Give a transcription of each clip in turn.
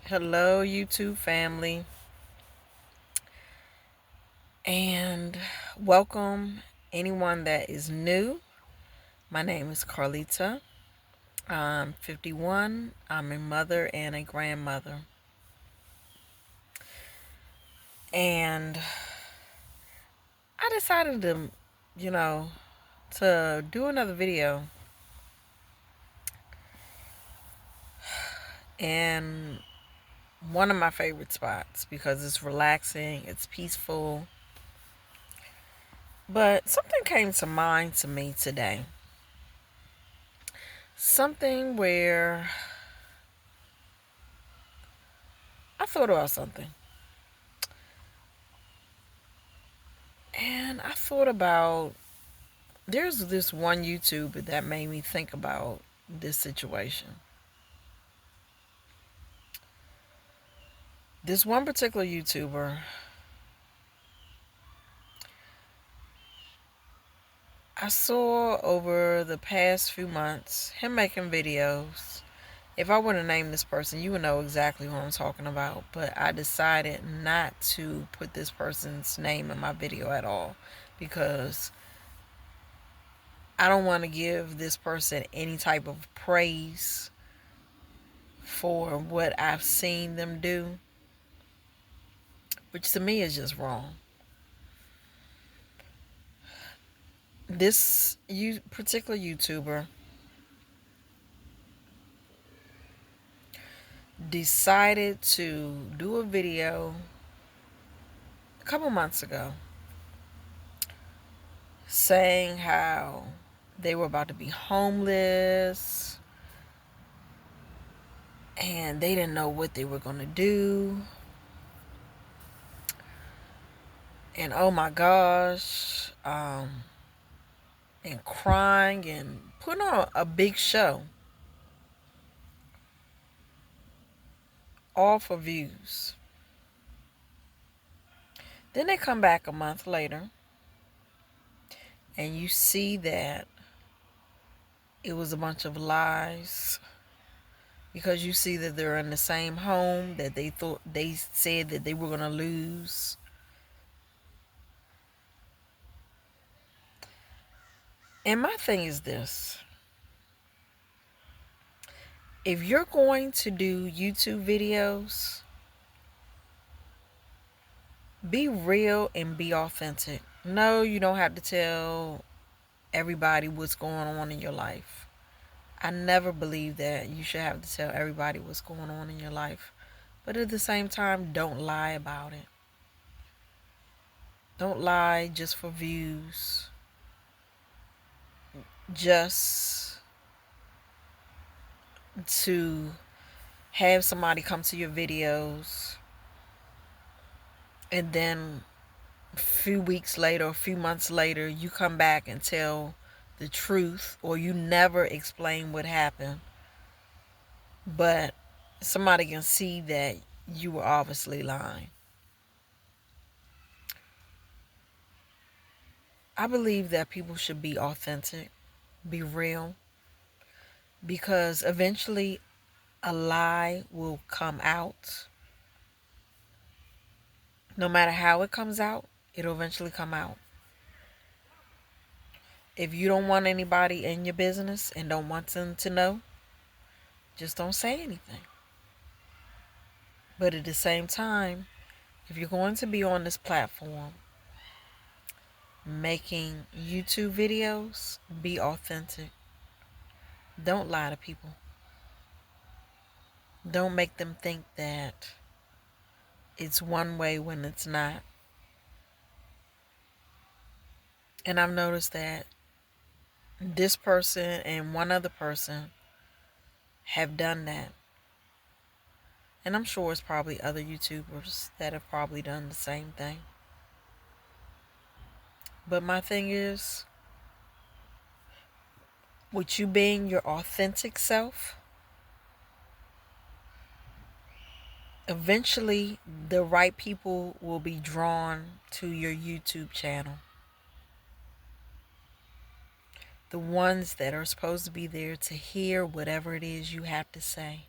Hello, YouTube family, and welcome anyone that is new. My name is Carlita. I'm 51. I'm a mother and a grandmother. And I decided you know, to do another video in one of my favorite spots because it's relaxing, it's peaceful. But something came to mind to me today. Something where I thought about something. And I thought about there's this one YouTuber that made me think about this situation. This one particular YouTuber, I saw over the past few months him making videos. If I were to name this person, you would know exactly who I'm talking about. But I decided not to put this person's name in my video at all because I don't want to give this person any type of praise for what I've seen them do, which to me is just wrong. This particular YouTuber decided to do a video a couple months ago saying how they were about to be homeless and they didn't know what they were going to do. And oh my gosh, and crying and putting on a big show, all for views. Then they come back a month later and you see that it was a bunch of lies, because you see that they're in the same home that they said that they were going to lose. And my thing is this: if you're going to do YouTube videos, be real and be authentic. No, you don't have to tell everybody what's going on in your life. I never believe that you should have to tell everybody what's going on in your life. But at the same time, don't lie about it. Don't lie just for views. Just to have somebody come to your videos and then a few weeks later, a few months later, you come back and tell the truth, or you never explain what happened, but somebody can see that you were obviously lying. I believe that people should be authentic, be real, because eventually a lie will come out. No matter how it comes out, it'll eventually come out. If you don't want anybody in your business and don't want them to know, just don't say anything. But at the same time, if you're going to be on this platform making YouTube videos, be authentic. Don't lie to people. Don't make them think that it's one way when it's not. And I've noticed that this person and one other person have done that. And I'm sure it's probably other YouTubers that have probably done the same thing. But my thing is, with you being your authentic self, eventually the right people will be drawn to your YouTube channel. The ones that are supposed to be there to hear whatever it is you have to say.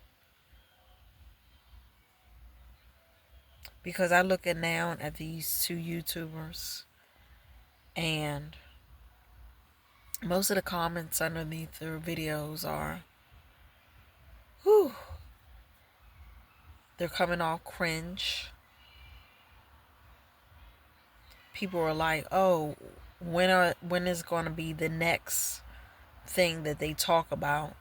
Because I look at now at these two YouTubers, and most of the comments underneath their videos are, whew, they're coming off cringe. People are like, oh, when is going to be the next thing that they talk about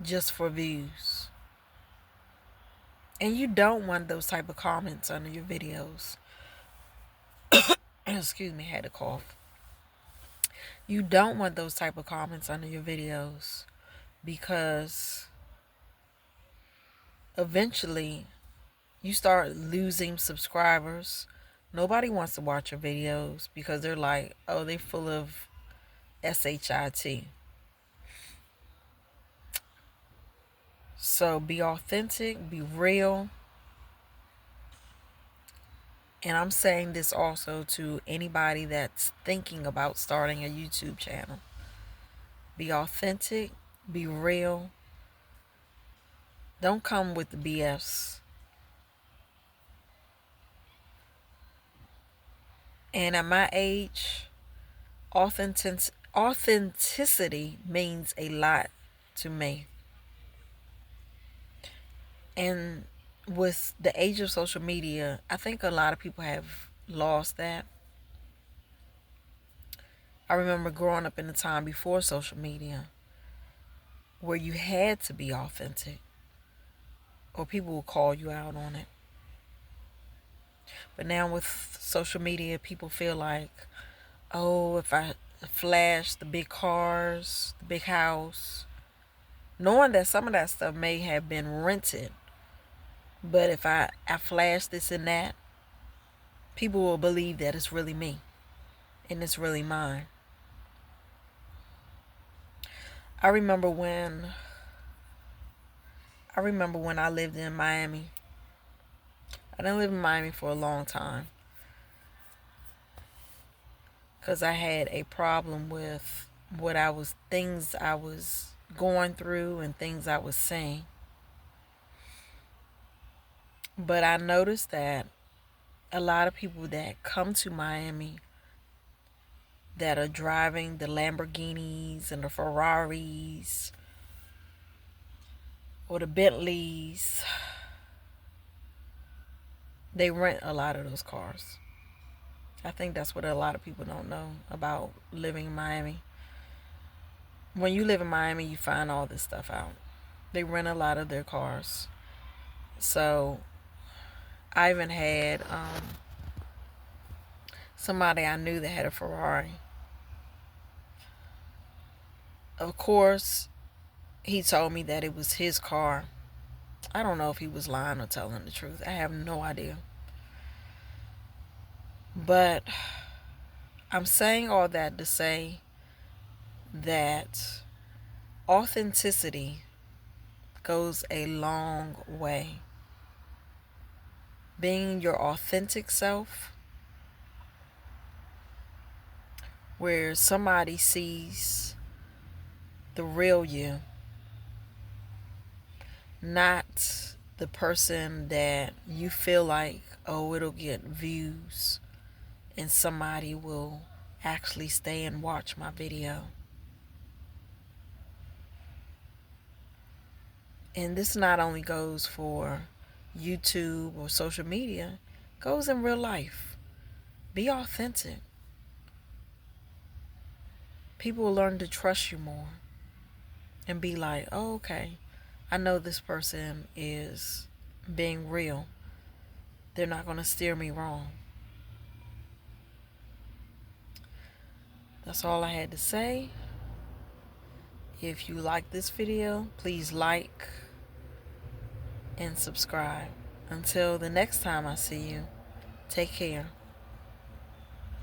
just for views? And you don't want those type of comments under your videos. Excuse me, I had a cough. You don't want those type of comments under your videos, because eventually you start losing subscribers. Nobody wants to watch your videos because they're like, oh, they're full of SHIT. So be authentic, be real. And I'm saying this also to anybody that's thinking about starting a YouTube channel. Be authentic, be real. Don't come with the BS. And at my age, authenticity means a lot to me. And with the age of social media, I think a lot of people have lost that. I remember growing up in the time before social media where you had to be authentic or people will call you out on it. But now with social media, people feel like, oh, if I flash the big cars, the big house, knowing that some of that stuff may have been rented, but if I flash this and that, people will believe that it's really me and it's really mine. I remember when I lived in Miami. I didn't live in Miami for a long time because I had a problem with things I was going through and things I was saying. But I noticed that a lot of people that come to Miami that are driving the Lamborghinis and the Ferraris or the Bentleys, they rent a lot of those cars. I think that's what a lot of people don't know about living in Miami. When you live in Miami, you find all this stuff out. They rent a lot of their cars. So I even had somebody I knew that had a Ferrari. Of course, he told me that it was his car. I don't know if he was lying or telling the truth. I have no idea. But I'm saying all that to say that authenticity goes a long way. Being your authentic self, where somebody sees the real you, not the person that you feel like, oh, it'll get views and somebody will actually stay and watch my video. And this not only goes for YouTube or social media, it goes in real life. Be authentic. People will learn to trust you more and be like, oh, okay, I know this person is being real. They're not going to steer me wrong. That's all I had to say. If you like this video, please like and subscribe. Until the next time I see you, take care.